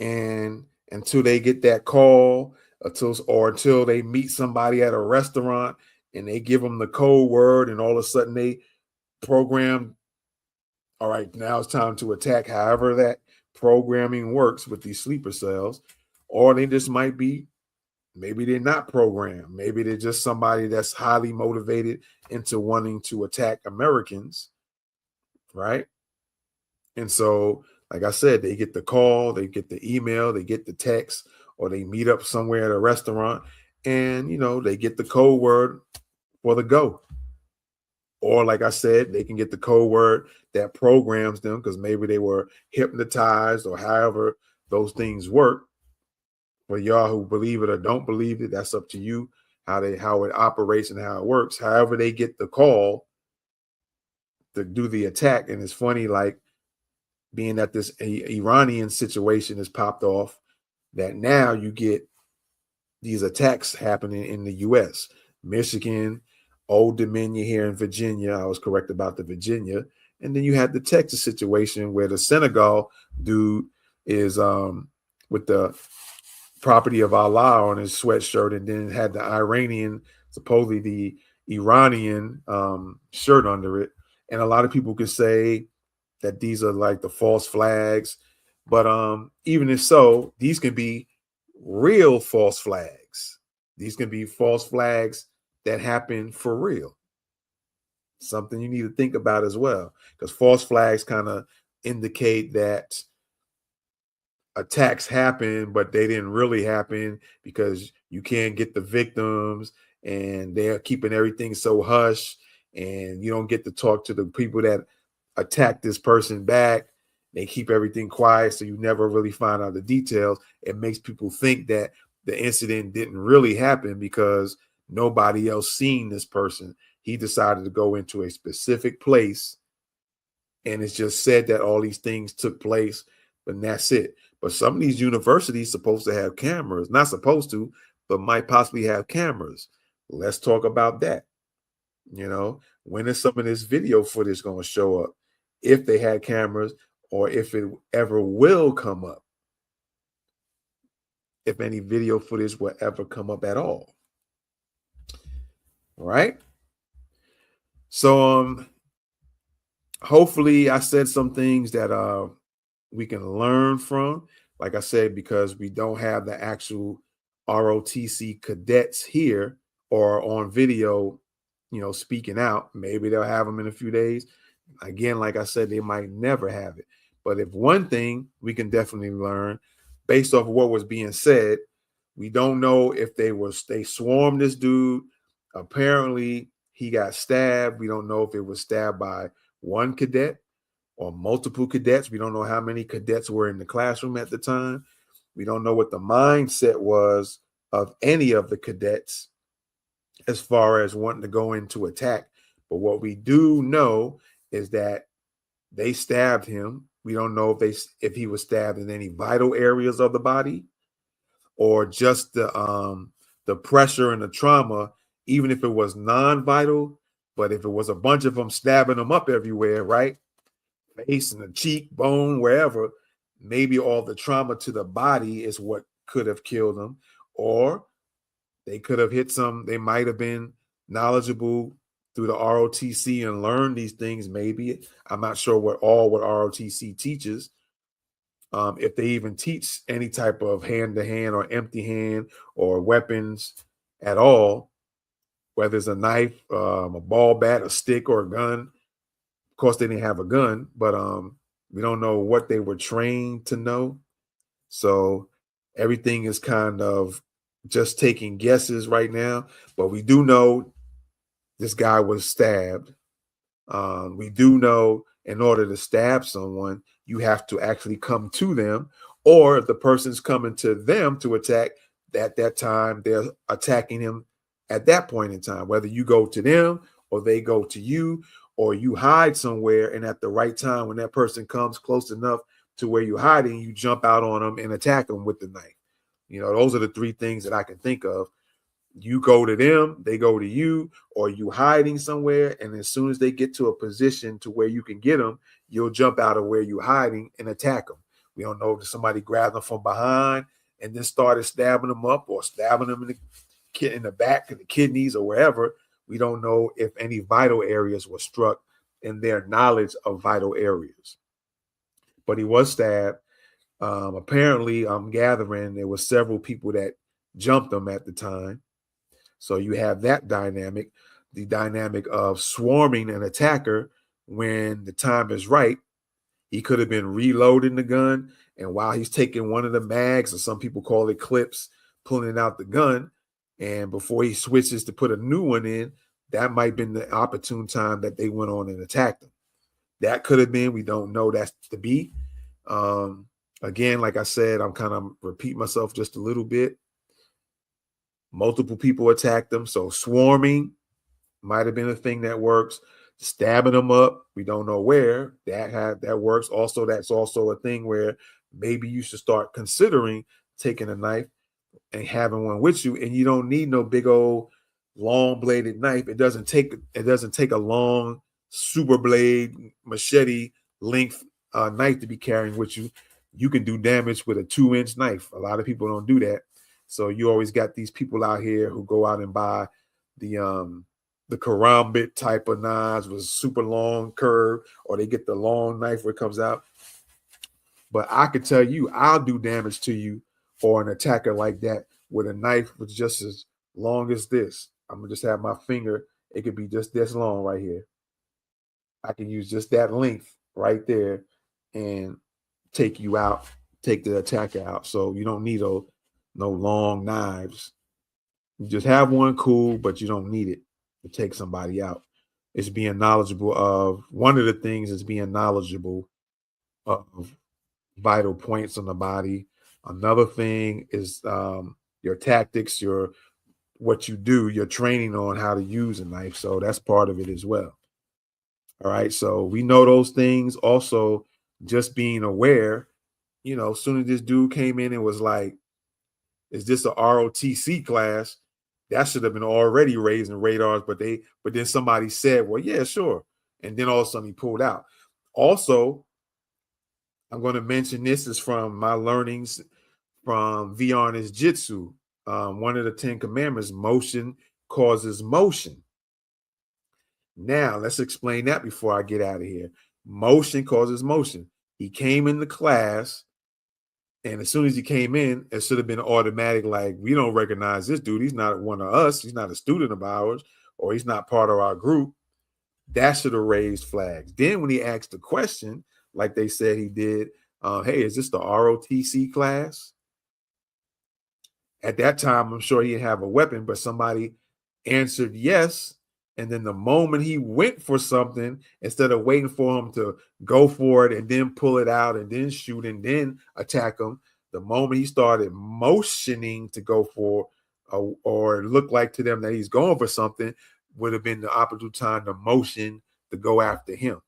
and until they get that call, until they meet somebody at a restaurant and they give them the code word, and all of a sudden they program, all right, now it's time to attack. However that programming works with these sleeper cells. Or they just might be, maybe they're not programmed. Maybe they're just somebody that's highly motivated into wanting to attack Americans, right? And so, like I said, they get the call, they get the email, they get the text, or they meet up somewhere at a restaurant and, they get the code word for the go. Or like I said, they can get the code word that programs them because maybe they were hypnotized or however those things work. For y'all who believe it or don't believe it, that's up to you, how it operates and how it works. However they get the call to do the attack. And it's funny, like, being that this Iranian situation has popped off, that now you get these attacks happening in the U.S. Michigan, Old Dominion here in Virginia. I was correct about the Virginia. And then you had the Texas situation where the Senegal dude is with the property of Allah on his sweatshirt, and then had the Iranian, supposedly the Iranian shirt under it. And a lot of people could say that these are like the false flags. But even if so, these can be real false flags. These can be false flags that happen for real. Something you need to think about as well, because false flags kind of indicate that attacks happen, but they didn't really happen because you can't get the victims and they're keeping everything so hush, and you don't get to talk to the people that attack this person back. They keep everything quiet, so you never really find out the details. It makes people think that the incident didn't really happen because nobody else seen this person. He decided to go into a specific place, and it's just said that all these things took place, but that's it. But some of these universities supposed to have cameras, not supposed to, but might possibly have cameras. Let's talk about that. You know, when is some of this video footage going to show up? If they had cameras, or if it ever will come up. If any video footage will ever come up at all. All right. So hopefully I said some things that we can learn from. Like I said, because we don't have the actual ROTC cadets here or on video, speaking out. Maybe they'll have them in a few days. Again, like I said, they might never have it. But if one thing we can definitely learn based off of what was being said, we don't know if they swarmed this dude. Apparently, he got stabbed. We don't know if it was stabbed by one cadet or multiple cadets. We don't know how many cadets were in the classroom at the time. We don't know what the mindset was of any of the cadets as far as wanting to go into attack. But what we do know is that they stabbed him. We don't know if he was stabbed in any vital areas of the body or just the pressure and the trauma, even if it was non-vital. But if it was a bunch of them stabbing him up everywhere, right? Face and the cheekbone, wherever, maybe all the trauma to the body is what could have killed him. Or they could have they might have been knowledgeable through the ROTC and learn these things. Maybe I'm not sure what ROTC teaches. If they even teach any type of hand-to-hand or empty hand or weapons at all, whether it's a knife, a ball bat, a stick, or a gun. Of course, they didn't have a gun, but we don't know what they were trained to know. So everything is kind of just taking guesses right now. But we do know this guy was stabbed. We do know in order to stab someone, you have to actually come to them, or if the person's coming to them to attack, at that time, they're attacking him at that point in time, whether you go to them or they go to you, or you hide somewhere, and at the right time, when that person comes close enough to where you're hiding, you jump out on them and attack them with the knife. Those are the three things that I can think of. You go to them, they go to you, or you hiding somewhere, and as soon as they get to a position to where you can get them, you'll jump out of where you're hiding and attack them. We don't know if somebody grabbed them from behind and then started stabbing them up, or stabbing them in the back of the kidneys or wherever. We don't know if any vital areas were struck in their knowledge of vital areas. But he was stabbed. Apparently, I'm gathering there were several people that jumped him at the time. So you have that dynamic, the dynamic of swarming an attacker when the time is right. He could have been reloading the gun, and while he's taking one of the mags, or some people call it clips, pulling out the gun, and before he switches to put a new one in, that might have been the opportune time that they went on and attacked him. That could have been. We don't know that's to be. Again, like I said, I'm kind of repeating myself just a little bit. Multiple people attacked them, so swarming might have been a thing that works. Stabbing them up, we don't know where that works. Also, that's also a thing where maybe you should start considering taking a knife and having one with you, and you don't need no big old long bladed knife. It doesn't take a long super blade machete length knife to be carrying with you. You can do damage with a 2-inch knife. A lot of people don't do that. So you always got these people out here who go out and buy the karambit type of knives with super long curve, or they get the long knife where it comes out. But I can tell you, I'll do damage to you or an attacker like that with a knife with just as long as this. I'm gonna just have my finger. It could be just this long right here. I can use just that length right there and take you out, take the attacker out. So you don't need no long knives. You just have one, cool, but you don't need it to take somebody out. It's being knowledgeable of, one of the things is being knowledgeable of vital points on the body. Another thing is your tactics, what you do, your training on how to use a knife. So that's part of it as well. All right. So we know those things. Also, just being aware, as soon as this dude came in and was like, is this a ROTC class? That should have been already raising radars, but then somebody said, well, yeah, sure. And then all of a sudden he pulled out. Also, I'm going to mention this is from my learnings from Viarnis Jitsu. One of the 10 commandments, motion causes motion. Now, let's explain that before I get out of here. Motion causes motion. He came in the class, and as soon as he came in, it should have been automatic, like, we don't recognize this dude. He's not one of us. He's not a student of ours, or he's not part of our group. That should have raised flags. Then when he asked the question, like they said he did, hey, is this the ROTC class? At that time, I'm sure he didn't have a weapon, but somebody answered yes. And then the moment he went for something, instead of waiting for him to go for it and then pull it out and then shoot and then attack him, the moment he started motioning to go for or it looked like to them that he's going for something, would have been the opportune time to motion to go after him.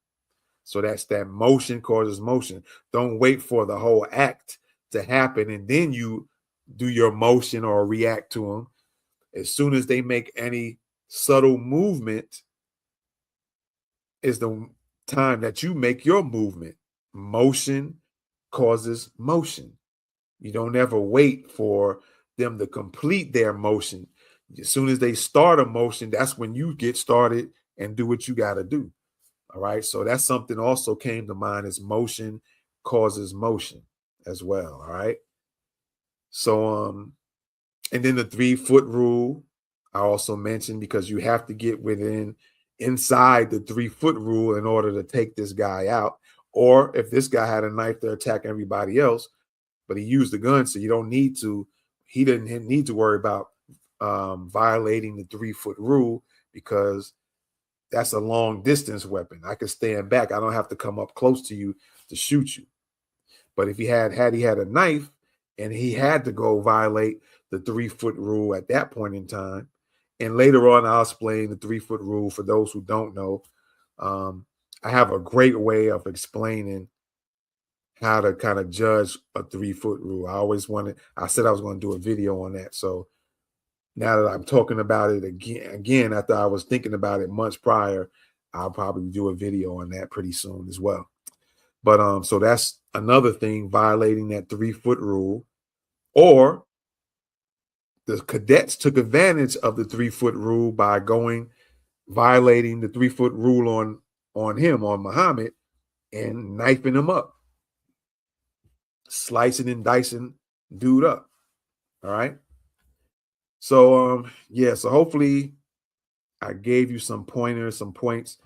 So that's that motion causes motion. Don't wait for the whole act to happen and then you do your motion or react to them. As soon as they make any subtle movement is the time that you make your movement. Motion causes motion. You don't ever wait for them to complete their motion. As soon as they start a motion, that's when you get started and do what you got to do. All right. So that's something also came to mind, is motion causes motion as well. All right. So, and then the 3-foot rule, I also mentioned, because you have to get inside the 3-foot rule in order to take this guy out. Or if this guy had a knife to attack everybody else, but he used the gun, so he didn't need to worry about violating the 3-foot rule, because that's a long distance weapon. I can stand back. I don't have to come up close to you to shoot you. But if he had a knife and he had to go violate the 3-foot rule at that point in time, and later on, I'll explain the 3-foot rule for those who don't know. I have a great way of explaining how to kind of judge a 3-foot rule. I said I was going to do a video on that. So now that I'm talking about it again, after I was thinking about it months prior, I'll probably do a video on that pretty soon as well. But so that's another thing, violating that 3-foot rule. Or the cadets took advantage of the 3-foot rule by violating the 3-foot rule on Muhammad, and knifing him up, slicing and dicing dude up. All right. So, so hopefully I gave you some pointers, some points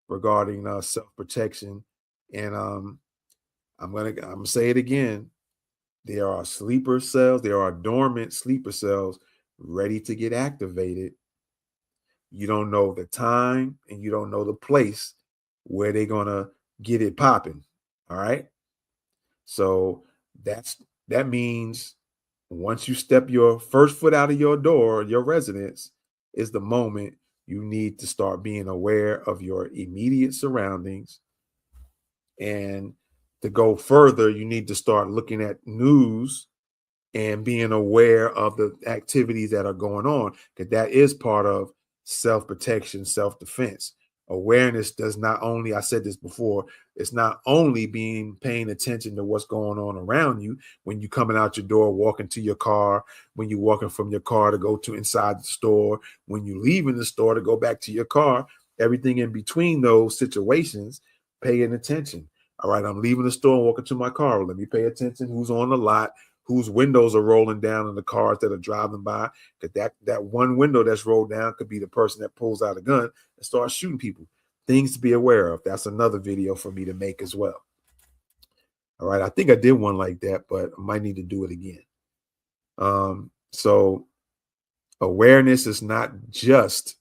regarding self-protection. And I'm gonna say it again. There are sleeper cells. There are dormant sleeper cells ready to get activated. You don't know the time and you don't know the place where they're going to get it popping. All right. So that means once you step your first foot out of your door, your residence is the moment you need to start being aware of your immediate surroundings. And to go further, you need to start looking at news and being aware of the activities that are going on, because that is part of self-protection, self-defense. Awareness does not only, I said this before, it's not only paying attention to what's going on around you when you're coming out your door, walking to your car, when you're walking from your car to go to inside the store, when you're leaving the store to go back to your car, everything in between those situations, paying attention. All right, I'm leaving the store and walking to my car. Let me pay attention who's on the lot, whose windows are rolling down in the cars that are driving by. Because that one window that's rolled down could be the person that pulls out a gun and starts shooting people. Things to be aware of. That's another video for me to make as well. All right, I think I did one like that, but I might need to do it again. So awareness is not just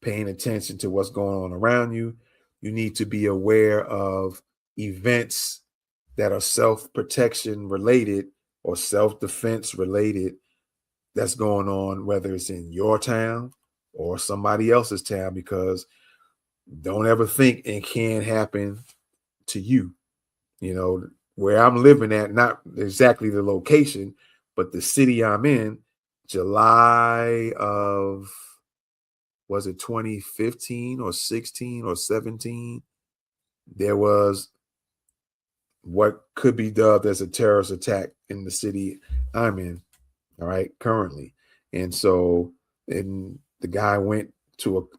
paying attention to what's going on around you. You need to be aware of events that are self-protection related or self-defense related that's going on, whether it's in your town or somebody else's town, because don't ever think it can't happen to you. You know, where I'm living at, not exactly the location, but the city I'm in, July of, was it 2015 or 16 or 17? There was what could be dubbed as a terrorist attack in the city I'm in, all right, currently. And so, and the guy went to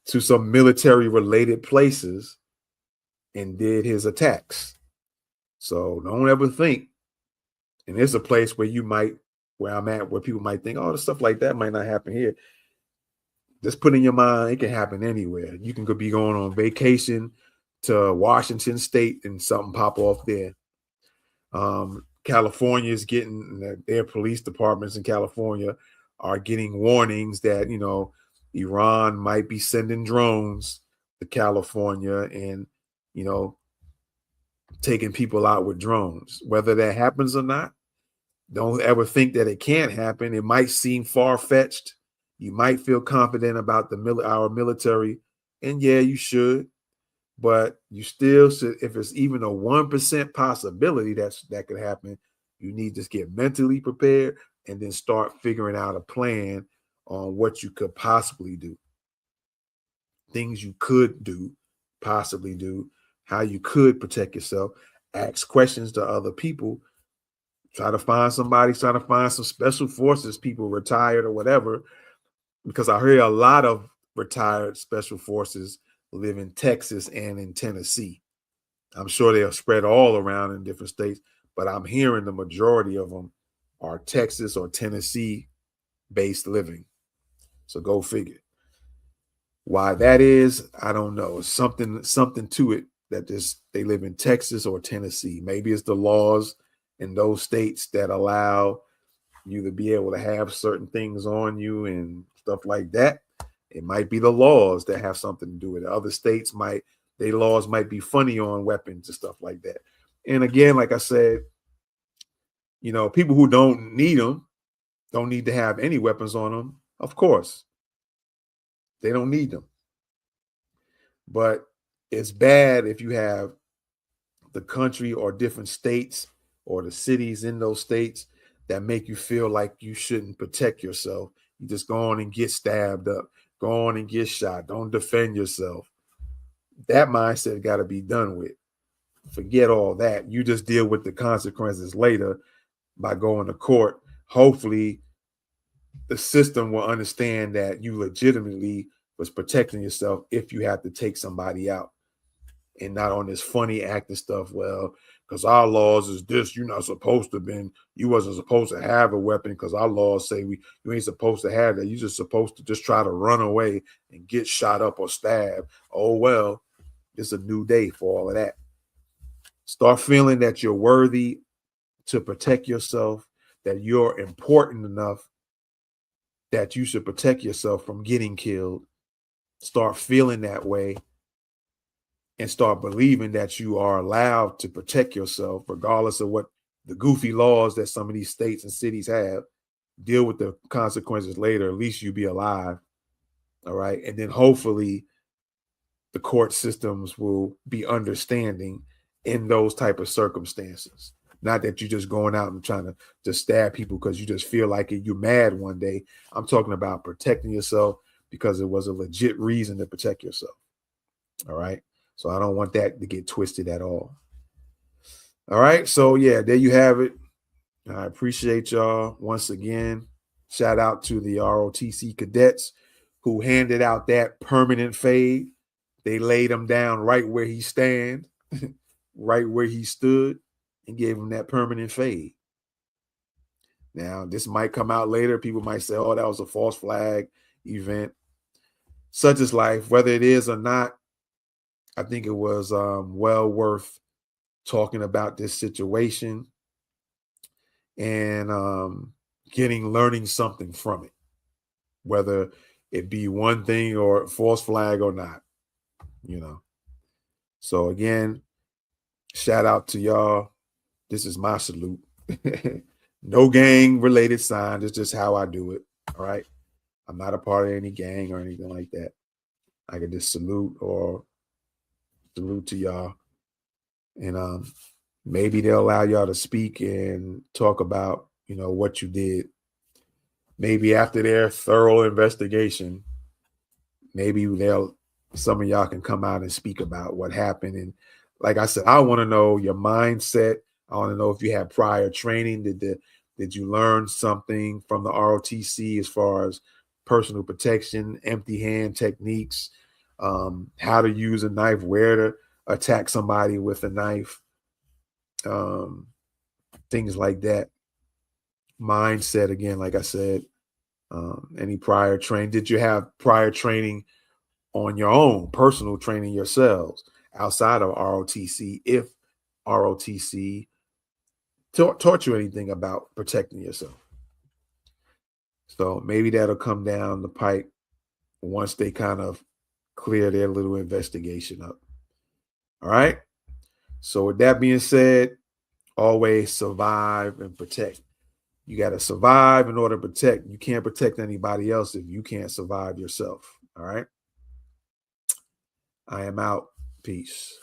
some military related places and did his attacks. So don't ever think, and it's a place where where I'm at, where people might think, oh, the stuff like that might not happen here. Just put in your mind, it can happen anywhere. You can be going on vacation to Washington State and something pop off there. California is getting, their police departments in California are getting warnings that, you know, Iran might be sending drones to California and, you know, taking people out with drones. Whether that happens or not, don't ever think that it can't happen. It might seem far-fetched. You might feel confident about our military, and yeah, you should. But you still should, if it's even a 1% possibility that could happen, you need to get mentally prepared and then start figuring out a plan on what you could possibly do. Things you could do, possibly do, how you could protect yourself. Ask questions to other people. Try to find somebody, try to find some special forces people, retired or whatever, because I hear a lot of retired special forces live in Texas and in Tennessee. I'm sure they are spread all around in different states, but I'm hearing the majority of them are Texas or Tennessee based living. So go figure. Why that is, I don't know. It's something to it that they live in Texas or Tennessee. Maybe it's the laws in those states that allow you to be able to have certain things on you and stuff like that. It might be the laws that have something to do with it. Other states their laws might be funny on weapons and stuff like that. And again, like I said, you know, people who don't need them, don't need to have any weapons on them. Of course, they don't need them. But it's bad if you have the country or different states or the cities in those states that make you feel like you shouldn't protect yourself. You just go on and get stabbed up, go on and get shot. Don't defend yourself. That mindset got to be done with. Forget all that. You just deal with the consequences later by going to court. Hopefully, the system will understand that you legitimately was protecting yourself if you have to take somebody out, and not on this funny acting stuff. Well, because our laws is this, you're not supposed to you wasn't supposed to have a weapon because our laws say you ain't supposed to have that. You're just supposed to just try to run away and get shot up or stabbed. Oh, well, it's a new day for all of that. Start feeling that you're worthy to protect yourself, that you're important enough that you should protect yourself from getting killed. Start feeling that way and start believing that you are allowed to protect yourself regardless of what the goofy laws that some of these states and cities have. Deal with the consequences later. At least you be alive. All right. And then hopefully the court systems will be understanding in those type of circumstances. Not that you're just going out and trying to just stab people because you just feel like it, you're mad one day. I'm talking about protecting yourself because it was a legit reason to protect yourself. All right. So I don't want that to get twisted at all. All right. So yeah, there you have it. I appreciate y'all once again. Shout out to the ROTC cadets who handed out that permanent fade. They laid him down right where he stand, right where he stood, and gave him that permanent fade. Now, this might come out later. People might say, oh, that was a false flag event. Such is life. Whether it is or not, I think it was well worth talking about this situation and learning something from it, whether it be one thing or false flag or not, you know. So again, shout out to y'all. This is my salute. No gang related sign. It's just how I do it. All right. I'm not a part of any gang or anything like that. I can just salute to y'all. And maybe they'll allow y'all to speak and talk about, you know, what you did. Maybe after their thorough investigation, maybe some of y'all can come out and speak about what happened. And like I said, I want to know your mindset. I want to know if you had prior training. Did you learn something from the ROTC as far as personal protection, empty hand techniques, how to use a knife, where to attack somebody with a knife, things like that. Mindset, again, like I said, any prior training. Did you have prior training on your own, personal training yourselves outside of ROTC? If ROTC taught you anything about protecting yourself. So maybe that'll come down the pipe once they kind of clear their little investigation up. All right. So with that being said, always survive and protect. You got to survive in order to protect. You can't protect anybody else if you can't survive yourself. All right. I am out. Peace.